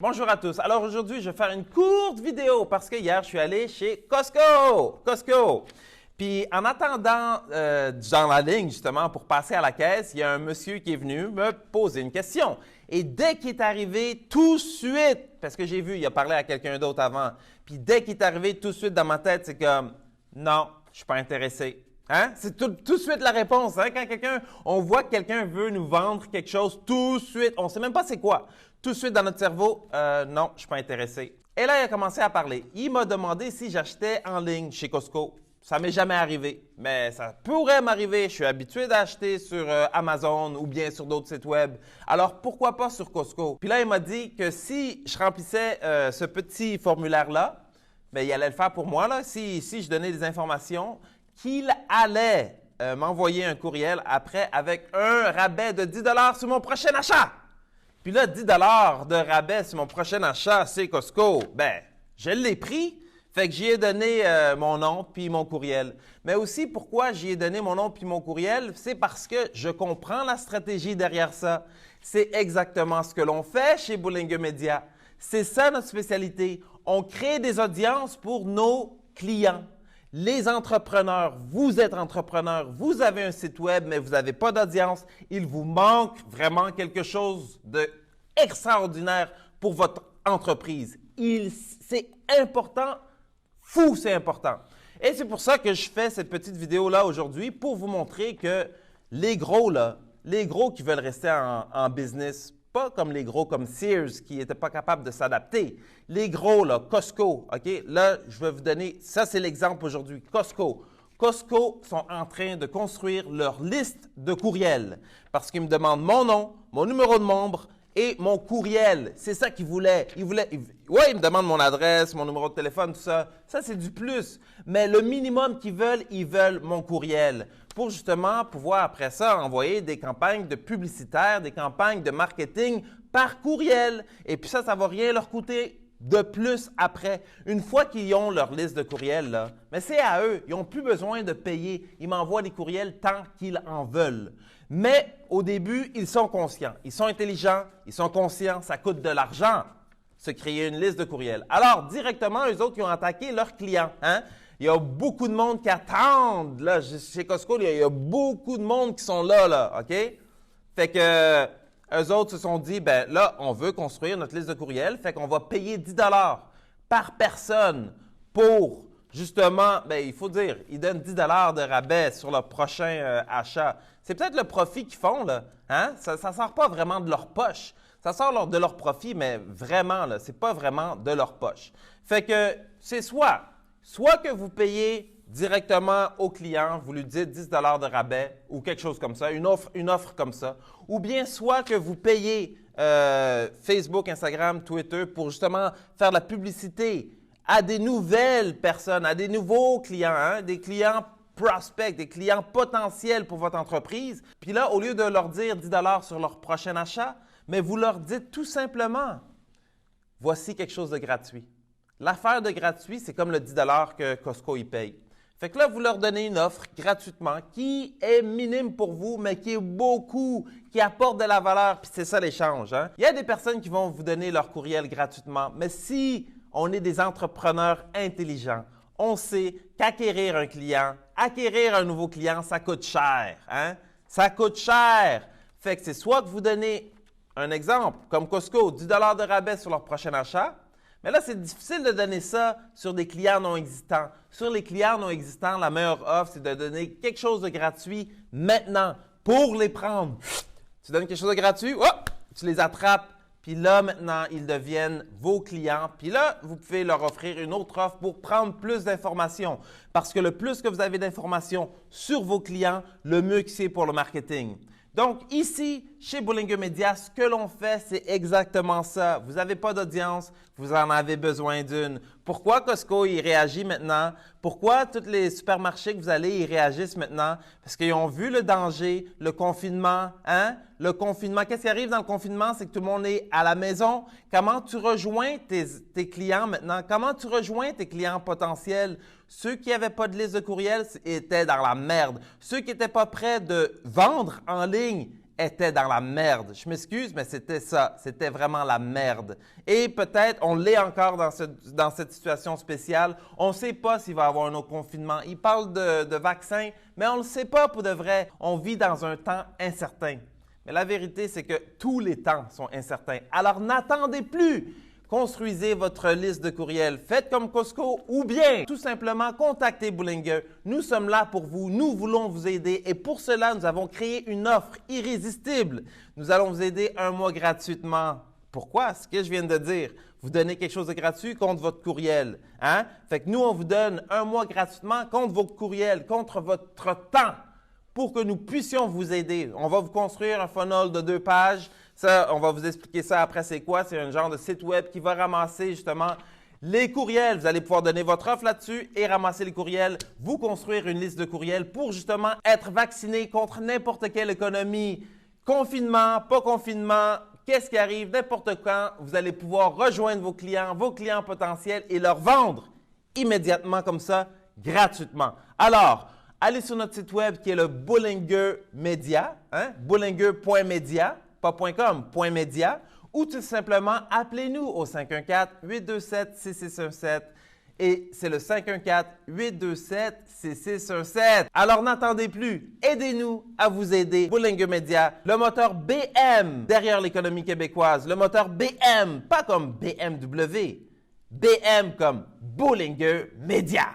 Bonjour à tous. Alors aujourd'hui, je vais faire une courte vidéo parce que hier, je suis allé chez Costco. Puis en attendant dans la ligne justement pour passer à la caisse, il y a un monsieur qui est venu me poser une question. Et dès qu'il est arrivé tout de suite, parce que j'ai vu, il a parlé à quelqu'un d'autre avant, puis dès qu'il est arrivé tout de suite dans ma tête, c'est comme non, je ne suis pas intéressé. Hein? C'est tout de suite la réponse. Hein? Quand on voit que quelqu'un veut nous vendre quelque chose tout de suite, on ne sait même pas c'est quoi. Tout de suite dans notre cerveau, non, je ne suis pas intéressé. Et là, il a commencé à parler. Il m'a demandé si j'achetais en ligne chez Costco. Ça m'est jamais arrivé, mais ça pourrait m'arriver. Je suis habitué d'acheter sur Amazon ou bien sur d'autres sites web. Alors, pourquoi pas sur Costco? Puis là, il m'a dit que si je remplissais ce petit formulaire-là, bien, il allait le faire pour moi. Là. Si je donnais des informations, qu'il allait m'envoyer un courriel après avec un rabais de 10 $ sur mon prochain achat. Puis là, 10 $ de rabais sur mon prochain achat, c'est Costco. Ben, je l'ai pris. Fait que j'y ai donné mon nom puis mon courriel. Mais aussi, pourquoi j'y ai donné mon nom puis mon courriel? C'est parce que je comprends la stratégie derrière ça. C'est exactement ce que l'on fait chez Boulingue Media. C'est ça notre spécialité. On crée des audiences pour nos clients. Les entrepreneurs, vous êtes entrepreneur, vous avez un site web, mais vous n'avez pas d'audience. Il vous manque vraiment quelque chose d'extraordinaire pour votre entreprise. C'est important, c'est important. Et c'est pour ça que je fais cette petite vidéo-là aujourd'hui pour vous montrer que les gros qui veulent rester en business, pas comme les gros comme Sears qui n'étaient pas capables de s'adapter. Les gros, là, Costco, OK? Là, je vais vous donner, ça c'est l'exemple aujourd'hui, Costco. Costco sont en train de construire leur liste de courriels parce qu'ils me demandent mon nom, mon numéro de membre et mon courriel. C'est ça qu'ils voulaient. Ils me demandent mon adresse, mon numéro de téléphone, tout ça. Ça, c'est du plus. Mais le minimum qu'ils veulent, ils veulent mon courriel pour justement pouvoir après ça envoyer des campagnes de publicitaires, des campagnes de marketing par courriel. Et puis ça ne va rien leur coûter de plus après. Une fois qu'ils ont leur liste de courriels, là, mais c'est à eux. Ils n'ont plus besoin de payer. Ils m'envoient des courriels tant qu'ils en veulent. Mais au début, ils sont conscients. Ils sont intelligents, ils sont conscients. Ça coûte de l'argent, se créer une liste de courriels. Alors, directement, eux autres, ils ont attaqué leurs clients. Hein? Il y a beaucoup de monde qui attendent. Là, chez Costco, il y a beaucoup de monde qui sont là, OK? Fait que eux autres se sont dit, ben là, on veut construire notre liste de courriels, fait qu'on va payer 10 $ par personne pour, justement, ben il faut dire, ils donnent 10 $ de rabais sur leur prochain achat. C'est peut-être le profit qu'ils font, là. Hein? Ça ne sort pas vraiment de leur poche. Ça sort de leur profit, mais vraiment, là, c'est pas vraiment de leur poche. Fait que c'est soit que vous payez directement au client, vous lui dites 10 $ de rabais ou quelque chose comme ça, une offre comme ça, ou bien soit que vous payez Facebook, Instagram, Twitter pour justement faire de la publicité à des nouvelles personnes, à des nouveaux clients, hein, des clients prospects, des clients potentiels pour votre entreprise. Puis là, au lieu de leur dire 10 $ sur leur prochain achat, mais vous leur dites tout simplement, voici quelque chose de gratuit. L'affaire de gratuit, c'est comme le 10 $ que Costco y paye. Fait que là, vous leur donnez une offre gratuitement qui est minime pour vous, mais qui est beaucoup, qui apporte de la valeur, puis c'est ça l'échange. Hein? Il y a des personnes qui vont vous donner leur courriel gratuitement, mais si on est des entrepreneurs intelligents, on sait qu'acquérir un client, acquérir un nouveau client, ça coûte cher. Hein? Ça coûte cher. Fait que c'est soit que vous donnez un exemple, comme Costco, 10 $ de rabais sur leur prochain achat, mais là, c'est difficile de donner ça sur des clients non existants. Sur les clients non existants, la meilleure offre, c'est de donner quelque chose de gratuit maintenant pour les prendre. Tu donnes quelque chose de gratuit, hop, tu les attrapes, puis là, maintenant, ils deviennent vos clients. Puis là, vous pouvez leur offrir une autre offre pour prendre plus d'informations. Parce que le plus que vous avez d'informations sur vos clients, le mieux que c'est pour le marketing. Donc ici, chez Boulingue Media, ce que l'on fait, c'est exactement ça. Vous n'avez pas d'audience, vous en avez besoin d'une. Pourquoi Costco y réagit maintenant? Pourquoi tous les supermarchés que vous allez y réagissent maintenant? Parce qu'ils ont vu le danger, le confinement. Hein? Le confinement, qu'est-ce qui arrive dans le confinement? C'est que tout le monde est à la maison. Comment tu rejoins tes clients maintenant? Comment tu rejoins tes clients potentiels? Ceux qui n'avaient pas de liste de courriel étaient dans la merde. Ceux qui n'étaient pas prêts de vendre en ligne était dans la merde. Je m'excuse, mais c'était ça. C'était vraiment la merde. Et peut-être, on l'est encore dans cette situation spéciale. On ne sait pas s'il va y avoir un autre confinement. Il parle de vaccins, mais on ne le sait pas pour de vrai. On vit dans un temps incertain. Mais la vérité, c'est que tous les temps sont incertains. Alors n'attendez plus. Construisez votre liste de courriels. Faites comme Costco ou bien tout simplement contactez Boolinger. Nous sommes là pour vous. Nous voulons vous aider et pour cela, nous avons créé une offre irrésistible. Nous allons vous aider un mois gratuitement. Pourquoi? Ce que je viens de dire. Vous donnez quelque chose de gratuit contre votre courriel. Hein? Fait que nous, on vous donne un mois gratuitement contre vos courriels, contre votre temps pour que nous puissions vous aider. On va vous construire un funnel de 2 pages. Ça, on va vous expliquer ça après c'est quoi. C'est un genre de site web qui va ramasser justement les courriels. Vous allez pouvoir donner votre offre là-dessus et ramasser les courriels, vous construire une liste de courriels pour justement être vacciné contre n'importe quelle économie. Confinement, pas confinement, qu'est-ce qui arrive, n'importe quand, vous allez pouvoir rejoindre vos clients potentiels et leur vendre immédiatement comme ça, gratuitement. Alors, allez sur notre site web qui est le Boolinger Media, hein? Boolinger.media. Pas .com, .media, ou tout simplement appelez-nous au 514-827-6617 et c'est le 514-827-6617. Alors n'attendez plus, aidez-nous à vous aider. Boolinger Media, le moteur BM derrière l'économie québécoise, le moteur BM, pas comme BMW, BM comme Boolinger Media.